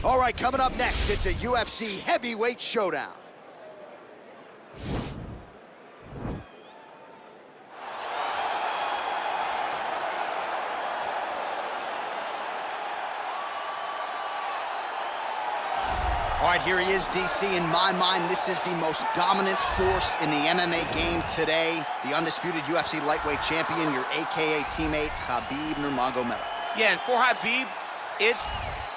All right, coming up next, it's a UFC heavyweight showdown. All right, here he is, DC. In my mind, this is the most dominant force in the MMA game today. The undisputed UFC lightweight champion, your AKA teammate, Khabib Nurmagomedov. Yeah, and for Khabib, it's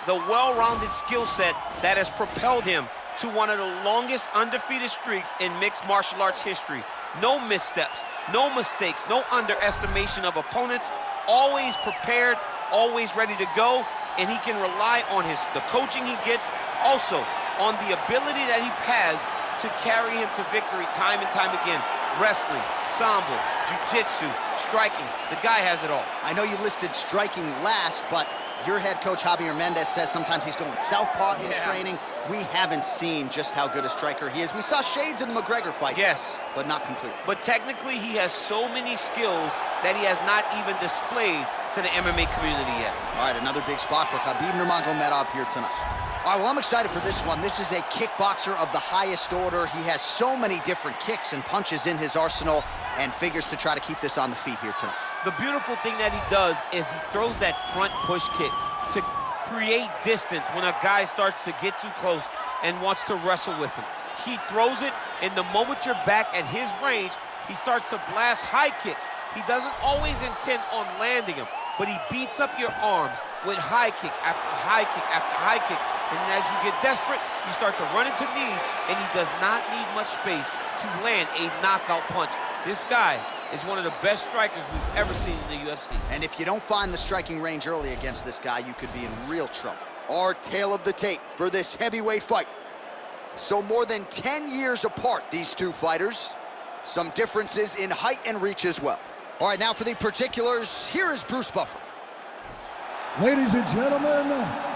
the well-rounded skill set that has propelled him to one of the longest undefeated streaks in mixed martial arts history. No missteps, no mistakes, no underestimation of opponents, always prepared, always ready to go, and he can rely on the coaching he gets, also on the ability that he has to carry him to victory time and time again. Wrestling, sambo, jiu-jitsu, striking, the guy has it all. I know you listed striking last, but your head coach, Javier Mendez, says sometimes he's going southpaw in training. We haven't seen just how good a striker he is. We saw shades in the McGregor fight. Yes. But not complete. But technically, he has so many skills that he has not even displayed to the MMA community yet. All right, another big spot for Khabib Nurmagomedov here tonight. All right, well, I'm excited for this one. This is a kickboxer of the highest order. He has so many different kicks and punches in his arsenal and figures to try to keep this on the feet here tonight. The beautiful thing that he does is he throws that front push kick to create distance when a guy starts to get too close and wants to wrestle with him. He throws it, and the moment you're back at his range, he starts to blast high kicks. He doesn't always intend on landing them, but he beats up your arms with high kick after high kick after high kick. And as you get desperate, you start to run into knees, and he does not need much space to land a knockout punch. This guy is one of the best strikers we've ever seen in the UFC. And if you don't find the striking range early against this guy, you could be in real trouble. Our tale of the tape for this heavyweight fight. So more than 10 years apart, these two fighters. Some differences in height and reach as well. All right, now for the particulars, here is Bruce Buffer. Ladies and gentlemen,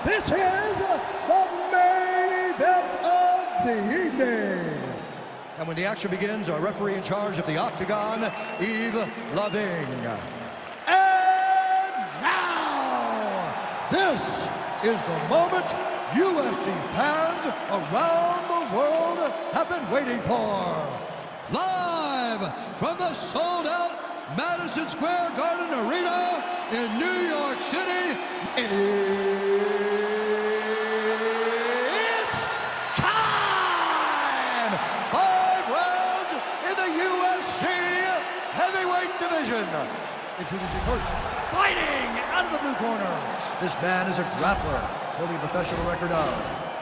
this is the main event of the evening. And when the action begins, our referee in charge of the Octagon, Yves Loving. And now, this is the moment UFC fans around the world have been waiting for. Live from the sold-out Madison Square Garden Arena in New York City, it's time! 5 rounds in the UFC heavyweight division. Introducing first, fighting out of the blue corner. This man is a grappler, holding a professional record of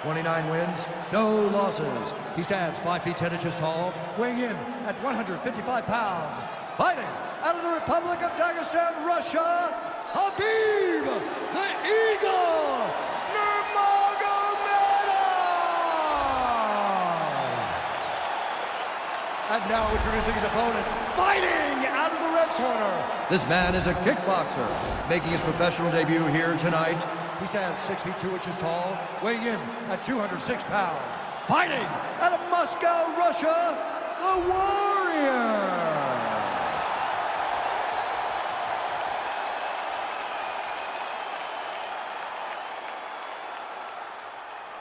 29 wins, no losses. He stands 5 feet 10 inches tall, weighing in at 155 pounds. Fighting out of the Republic of Dagestan, Russia, Khabib the Eagle Nurmagomedov. And now introducing his opponent, fighting out of the red corner. This man is a kickboxer, making his professional debut here tonight. He stands 6 feet 2 inches tall, weighing in at 206 pounds. Fighting out of Moscow, Russia, the Warrior.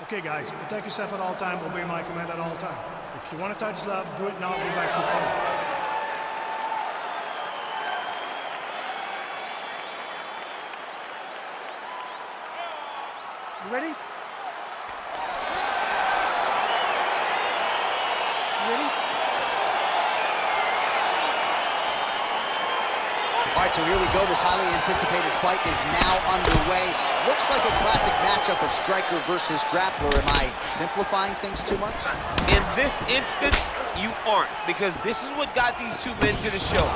Okay, guys, protect yourself at all time, obey my command at all time. If you want to touch love, do it now, go back to your opponent. You ready? You ready? All right, so here we go. This highly anticipated fight is now underway. Looks like a classic matchup of striker versus grappler. Am I simplifying things too much? In this instance, you aren't, because this is what got these two men to the show.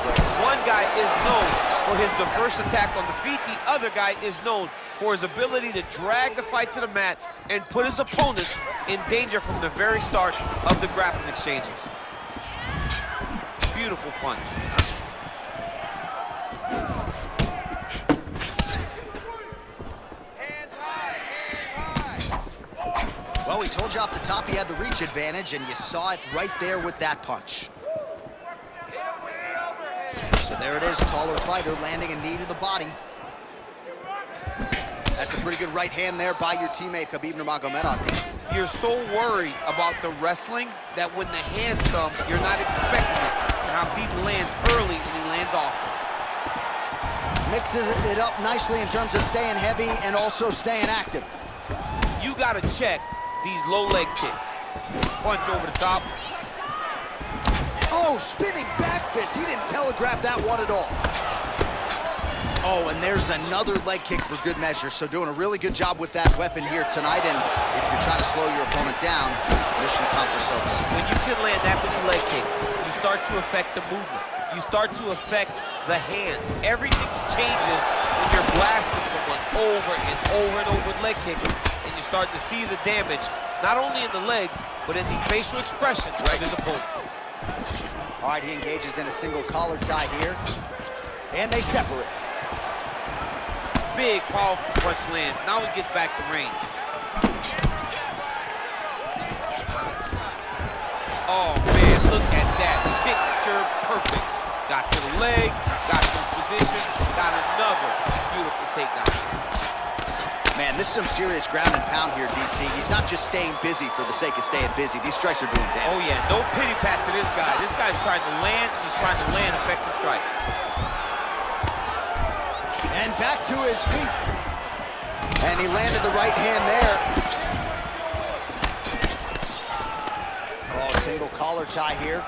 One guy is known for his diverse attack on the feet. The other guy is known for his ability to drag the fight to the mat and put his opponents in danger from the very start of the grappling exchanges. Beautiful punch. Well, we told you off the top he had the reach advantage, and you saw it right there with that punch. So there it is, taller fighter landing a knee to the body. That's a pretty good right hand there by your teammate, Khabib Nurmagomedov. You're so worried about the wrestling that when the hands come, you're not expecting it. And Khabib lands early and he lands often. Mixes it up nicely in terms of staying heavy and also staying active. You got to check these low leg kicks. Punch over the top. Oh, spinning back fist. He didn't telegraph that one at all. Oh, and there's another leg kick for good measure. So doing a really good job with that weapon here tonight. And if you're trying to slow your opponent down, mission accomplished. So when you can land that many leg kicks, you start to affect the movement. You start to affect the hands. Everything changes when you're blasting someone over and over and over with leg kicks. And you start to see the damage, not only in the legs, but in the facial expressions of his opponent. All right, he engages in a single collar tie here. And they separate. Big, powerful punch lands. Now he gets back to range. Oh, man, look at that. Picture perfect. Got to the leg, got to his position, got another beautiful takedown. Man, this is some serious ground and pound here, DC. He's not just staying busy for the sake of staying busy. These strikes are doing damage. Oh, yeah, no pity pat to this guy. This guy's trying to land, he's trying to land effective strikes. And back to his feet. And he landed the right hand there. Oh, single collar tie here.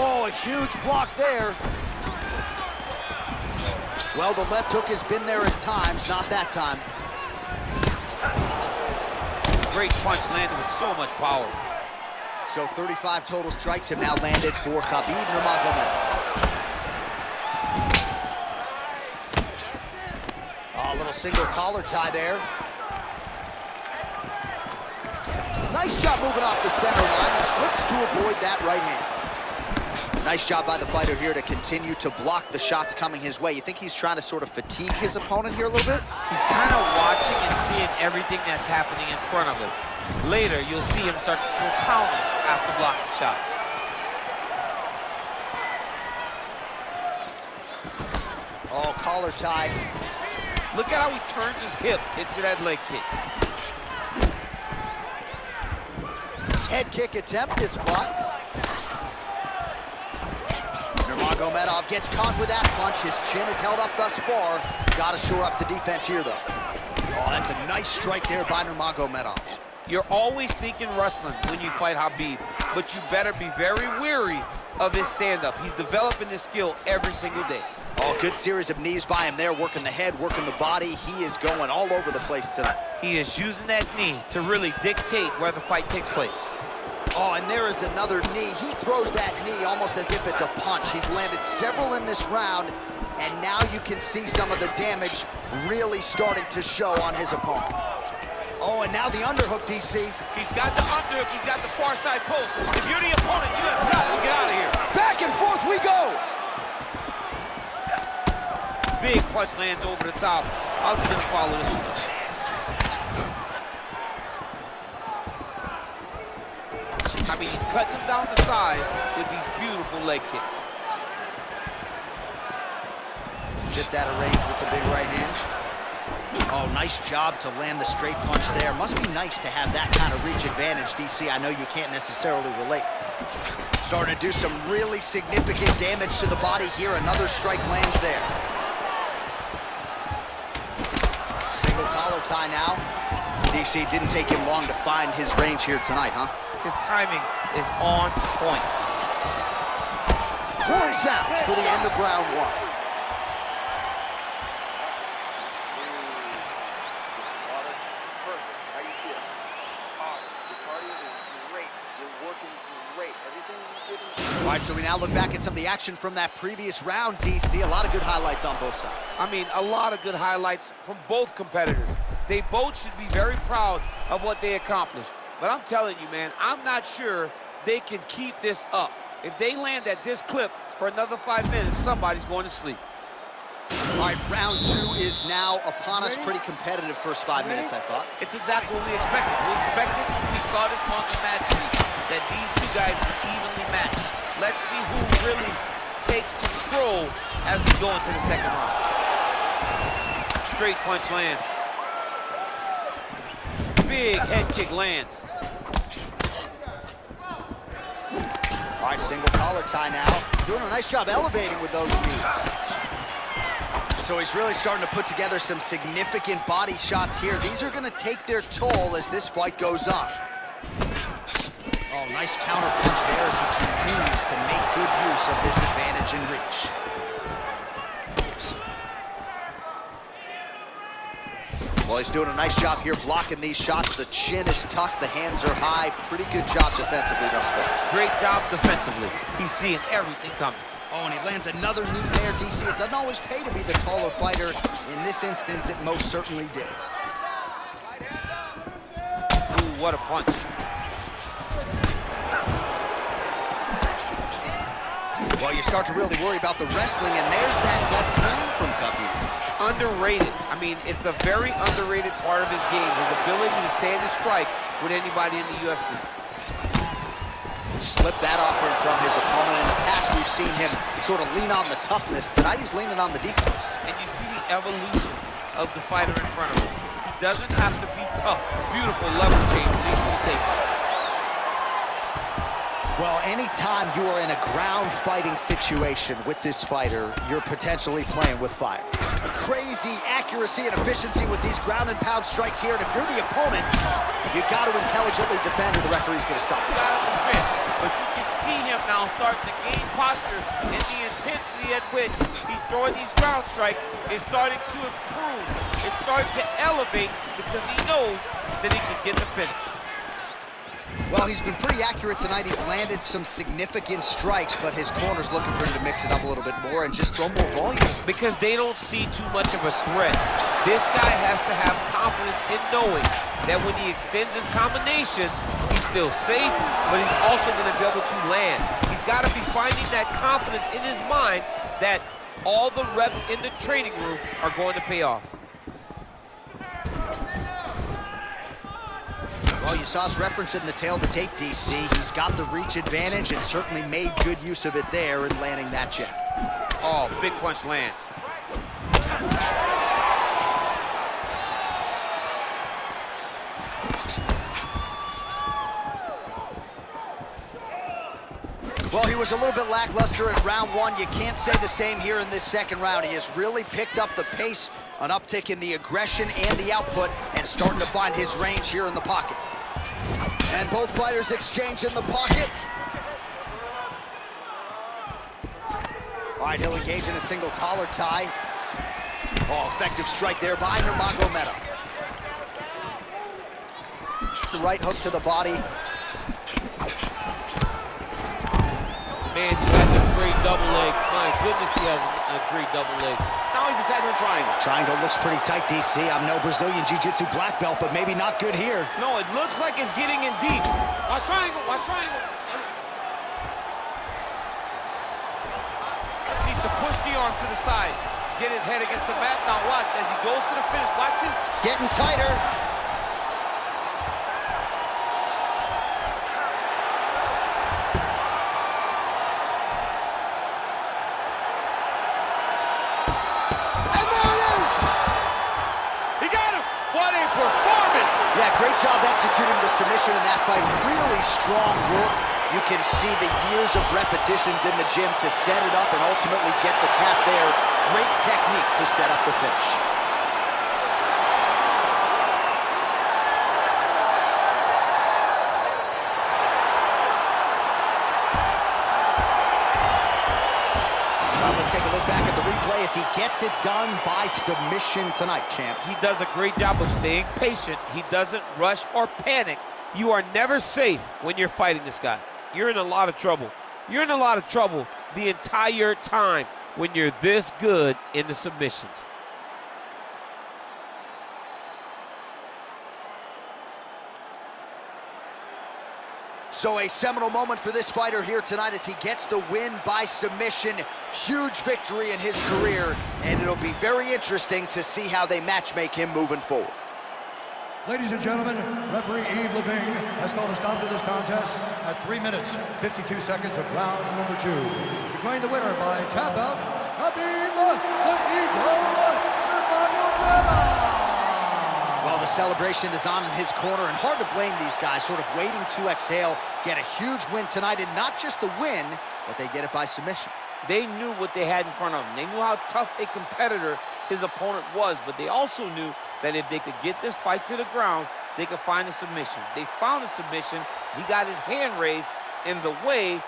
Oh, a huge block there. Well, the left hook has been there at times, not that time. Great punch landed with so much power. So 35 total strikes have now landed for Khabib Nurmagomedov. A little single collar tie there. Nice job moving off the center line. He slips to avoid that right hand. Nice job by the fighter here to continue to block the shots coming his way. You think he's trying to sort of fatigue his opponent here a little bit? He's kind of watching and seeing everything that's happening in front of him. Later, you'll see him start to go counter after blocking shots. Oh, collar tie. Look at how he turns his hip into that leg kick. Head kick attempt, it's blocked. Nurmagomedov gets caught with that punch. His chin is held up thus far. Got to shore up the defense here, though. Oh, that's a nice strike there by Nurmagomedov. You're always thinking wrestling when you fight Khabib, but you better be very wary of his stand-up. He's developing this skill every single day. Oh, good series of knees by him there, working the head, working the body. He is going all over the place tonight. He is using that knee to really dictate where the fight takes place. Oh, and there is another knee. He throws that knee almost as if it's a punch. He's landed several in this round, and now you can see some of the damage really starting to show on his opponent. Oh, and now the underhook, DC. He's got the underhook, he's got the far side post. If you're the opponent, you have got to get out of here. Back and forth we go. Big punch lands over the top. How's he gonna follow this one? I mean, he's cutting him down the sides with these beautiful leg kicks. Just out of range with the big right hand. Oh, nice job to land the straight punch there. Must be nice to have that kind of reach advantage, DC. I know you can't necessarily relate. Starting to do some really significant damage to the body here. Another strike lands there. Single collar tie now. DC, didn't take him long to find his range here tonight, huh? His timing is on point. Horn sounds for the end of round one. Perfect. How you feel? Awesome. Your cardio is great. You're working great. Everything you did. All right, so we now look back at some of the action from that previous round, DC. A lot of good highlights on both sides. I mean, a lot of good highlights from both competitors. They both should be very proud of what they accomplished. But I'm telling you, man, I'm not sure they can keep this up. If they land at this clip for another 5 minutes, somebody's going to sleep. All right, round two is now upon us. Pretty competitive first 5 minutes, I thought. It's exactly what we expected. We expected when we saw this long match that these two guys are evenly matched. Let's see who really takes control as we go into the second round. straight punch lands. Big head kick lands. All right, single collar tie now. Doing a nice job elevating with those knees. So he's really starting to put together some significant body shots here. These are going to take their toll as this fight goes on. Oh, nice counter punch there as he continues to make good use of this advantage in reach. Well, he's doing a nice job here blocking these shots. The chin is tucked, the hands are high. Pretty good job defensively thus far. Great job defensively. He's seeing everything coming. Oh, and he lands another knee there, DC. It doesn't always pay to be the taller fighter. In this instance, it most certainly did. Ooh, what a punch. Well, you start to really worry about the wrestling, and there's that left hand from Khabib. Underrated. I mean, it's a very underrated part of his game, his ability to stand and strike with anybody in the UFC. Slipped that offering from his opponent. In the past, we've seen him sort of lean on the toughness. Tonight, he's leaning on the defense. And you see the evolution of the fighter in front of us. He doesn't have to be tough. Beautiful level change, leads to the takedown. Well, anytime you are in a ground fighting situation with this fighter, you're potentially playing with fire. Crazy accuracy and efficiency with these ground and pound strikes here. And if you're the opponent, you got to intelligently defend or the referee's going to stop you. You got to defend. But you can see him now starting to gain posture, and the intensity at which he's throwing these ground strikes is starting to improve. It's starting to elevate because he knows that he can get the finish. Well, he's been pretty accurate tonight. He's landed some significant strikes, but his corner's looking for him to mix it up a little bit more and just throw more volume. Because they don't see too much of a threat. This guy has to have confidence in knowing that when he extends his combinations, he's still safe, but he's also going to be able to land. He's got to be finding that confidence in his mind that all the reps in the training room are going to pay off. Well, you saw us referencing the tail of the tape, DC. He's got the reach advantage and certainly made good use of it there in landing that jab. Oh, big punch lands. Well, he was a little bit lackluster in round one. You can't say the same here in this second round. He has really picked up the pace, an uptick in the aggression and the output, and starting to find his range here in the pocket. And both fighters exchange in the pocket. All right, he'll engage in a single collar tie. Oh, effective strike there by Nurmagomedov. The right hook to the body. Man, he has a great double leg. My goodness, he has a great double leg. Now he's attacking the triangle. Triangle looks pretty tight, DC. I'm no Brazilian Jiu-Jitsu black belt, but maybe not good here. No, it looks like it's getting in deep. Watch triangle, watch triangle. Needs to push the arm to the side. Get his head against the mat. Now watch, as he goes to the finish, watch his... Getting tighter. Yeah, great job executing the submission in that fight. Really strong work. You can see the years of repetitions in the gym to set it up and ultimately get the tap there. Great technique to set up the finish. Let's take a look back at the replay as he gets it done by submission tonight, champ. He does a great job of staying patient. He doesn't rush or panic. You are never safe when you're fighting this guy. You're in a lot of trouble. You're in a lot of trouble the entire time when you're this good in the submissions. So a seminal moment for this fighter here tonight as he gets the win by submission. Huge victory in his career, and it'll be very interesting to see how they matchmake him moving forward. Ladies and gentlemen, referee Yves Levine has called a stop to this contest at 3 minutes, 52 seconds of round number 2. Declaring the winner by tap out, Khabib the Eagle Nurmagomedov. celebration is on in his corner, and hard to blame these guys, sort of waiting to exhale, get a huge win tonight, and not just the win, but they get it by submission. They knew what they had in front of them. They knew how tough a competitor his opponent was, but they also knew that if they could get this fight to the ground, they could find a submission. They found a submission. He got his hand raised in the way